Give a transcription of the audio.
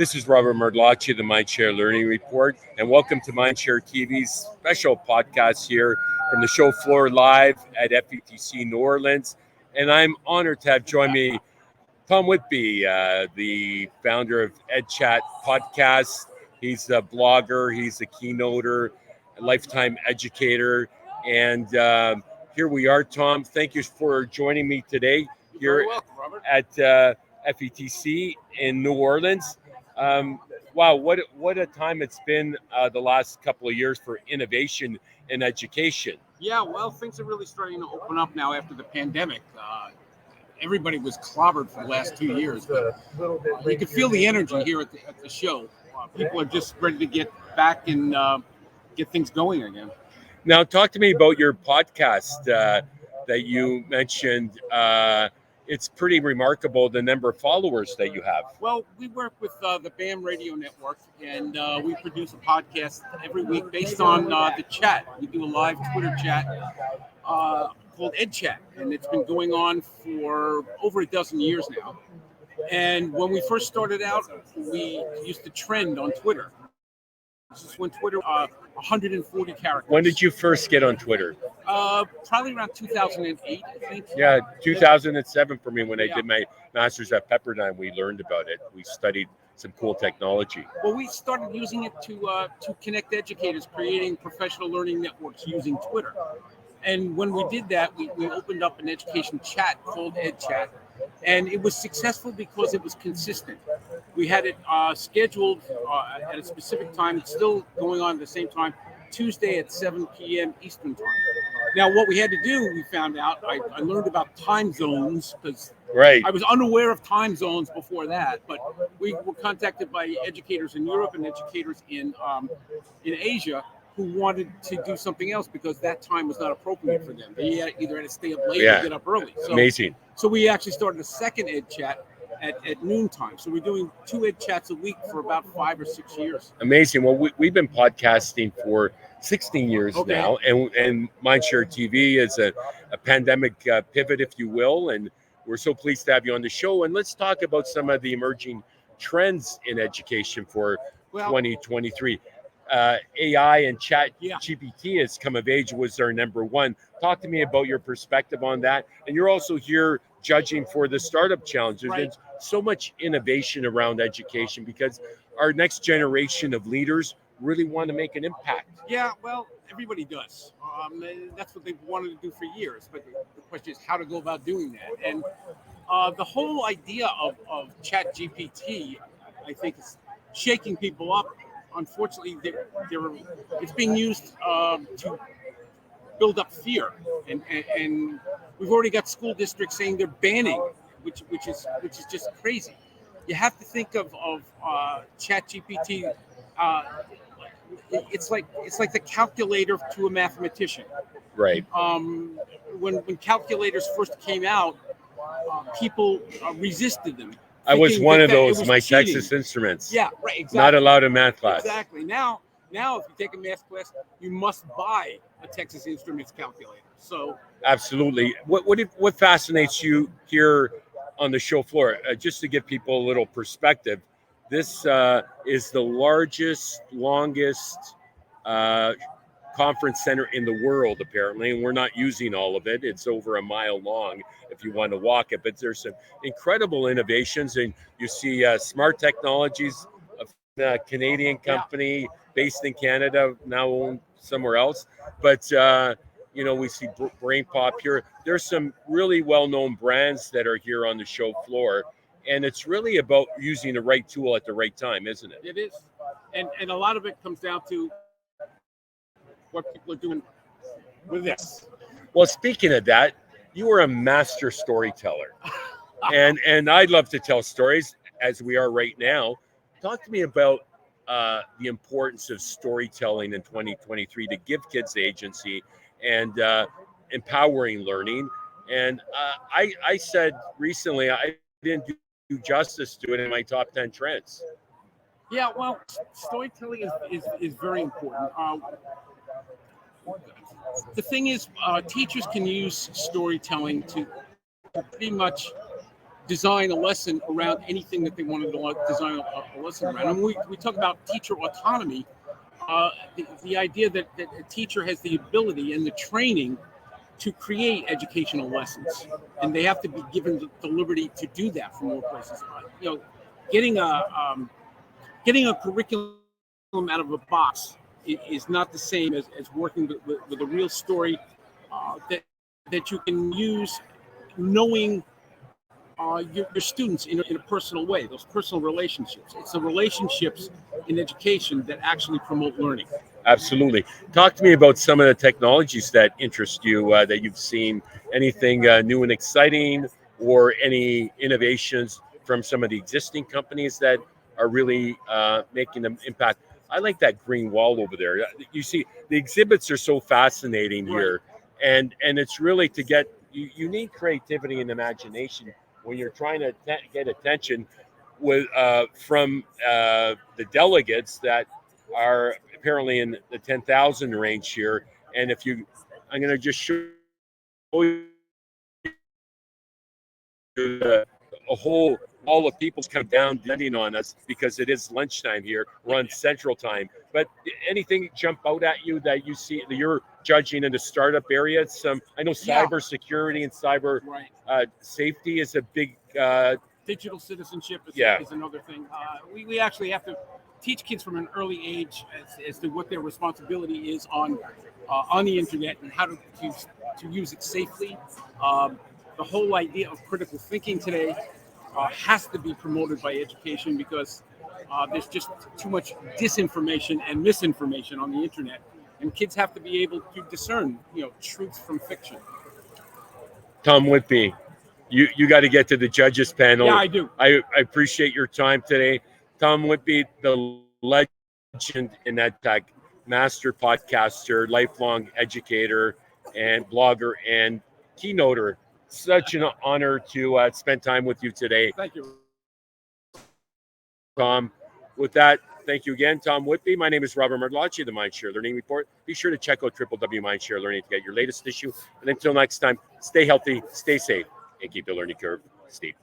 This is Robert Mardlacci, the MindShare Learning Report, and welcome to MindShareTV's special podcast here from the show floor live at FETC New Orleans. And I'm honored to have join me Tom Whitby, the founder of EdChat podcast. He's a blogger, he's a keynoter, a lifetime educator. And here we are, Tom. Thank you for joining me today here at FETC in New Orleans. Wow, what a time it's been the last couple of years for innovation in education. Yeah, well, things are really starting to open up now after the pandemic. Everybody was clobbered for the last 2 years, but you can feel the energy here at the show. People are just ready to get back and get things going again. Now, talk to me about your podcast that you mentioned. It's pretty remarkable, the number of followers that you have. Well, we work with the BAM Radio Network, and we produce a podcast every week based on the chat. We do a live Twitter chat called EdChat, and it's been going on for over a dozen years now. And when we first started out, we used to trend on Twitter. This is when Twitter 140 characters. When did you first get on Twitter? Probably around 2008, I think. Yeah, 2007 for me when I did my master's at Pepperdine. We learned about it. We studied some cool technology. Well, we started using it to connect educators, creating professional learning networks using Twitter. And when we did that, we opened up an education chat called EdChat. And it was successful because it was consistent. We had it scheduled at a specific time. It's still going on at the same time, Tuesday at 7 p.m. Eastern time. Now, what we had to do, we found out, I learned about time zones because I was unaware of time zones before that. But we were contacted by educators in Europe and educators in Asia who wanted to do something else because that time was not appropriate for them. They either had to stay up late or get up early. So, amazing. So we actually started a second Ed Chat at noon time. So we're doing 2 Ed Chats a week for about 5 or 6 years. Amazing. Well, we've been podcasting for 16 years now, and MindShareTV is a pandemic pivot, if you will, and we're so pleased to have you on the show. And let's talk about some of the emerging trends in education for 2023. AI and chat GPT has come of age, was our number one. Talk to me about your perspective on that. And you're also here judging for the Startup Challenge. There's been so much innovation around education because our next generation of leaders really want to make an impact. Yeah, well, everybody does. That's what they've wanted to do for years. But the question is how to go about doing that. And the whole idea of chat GPT, I think, is shaking people up. Unfortunately, it's being used to build up fear, and we've already got school districts saying they're banning, which is just crazy. You have to think of ChatGPT. It's like the calculator to a mathematician. Right. When calculators first came out, people resisted them. I was one of those, my cheating. Texas Instruments. Yeah, right, exactly. Not allowed in math class. Exactly. Now, if you take a math class, you must buy a Texas Instruments calculator. So absolutely. What fascinates you here on the show floor? Just to give people a little perspective, this is the longest conference center in the world, apparently, and we're not using all of it. It's over a mile long if you want to walk it, but there's some incredible innovations, and you see smart technologies, a Canadian company based in Canada, now owned somewhere else, but we see Brain Pop here. There's some really well-known brands that are here on the show floor, and it's really about using the right tool at the right time, isn't it? It is, and a lot of it comes down to what people are doing with this. Well, speaking of that, you are a master storyteller, and I'd love to tell stories as we are right now. Talk to me about the importance of storytelling in 2023 to give kids agency and empowering learning. And I said recently I didn't do justice to it in my top 10 trends. Yeah, well, storytelling is very important. The thing is, teachers can use storytelling to pretty much design a lesson around anything that they wanted to design a lesson around. And we talk about teacher autonomy, the idea that a teacher has the ability and the training to create educational lessons, and they have to be given the liberty to do that from more places. Getting a curriculum out of a box is not the same as working with a real story that you can use, knowing your students in a personal way, those personal relationships. It's the relationships in education that actually promote learning. Absolutely. Talk to me about some of the technologies that interest you, that you've seen. Anything new and exciting, or any innovations from some of the existing companies that are really making an impact? I like that green wall over there. You see, the exhibits are so fascinating here, and it's really to get you need creativity and imagination when you're trying to get attention with from the delegates that are apparently in the 10,000 range here. And I'm going to just show you a whole all the people's come down depending on us because it is lunchtime here. We're on Central Time. But anything jump out at you that you see that you're judging in the startup area? I know cyber security and cyber safety is a big. Digital citizenship is another thing. We actually have to teach kids from an early age as to what their responsibility is on the internet and how to use it safely. The whole idea of critical thinking today has to be promoted by education because there's just too much disinformation and misinformation on the internet, and kids have to be able to discern, truth from fiction. Tom Whitby, you got to get to the judges panel. Yeah, I do. I appreciate your time today. Tom Whitby, the legend in edtech, master podcaster, lifelong educator, and blogger and keynoter. Such an honor to spend time with you today. Thank you, Tom. With that, thank you again, Tom Whitby. My name is Robert Mardlacci, the Mindshare Learning Report. Be sure to check out www.mindshare Learning to get your latest issue. And until next time, stay healthy, stay safe, and keep the learning curve steep.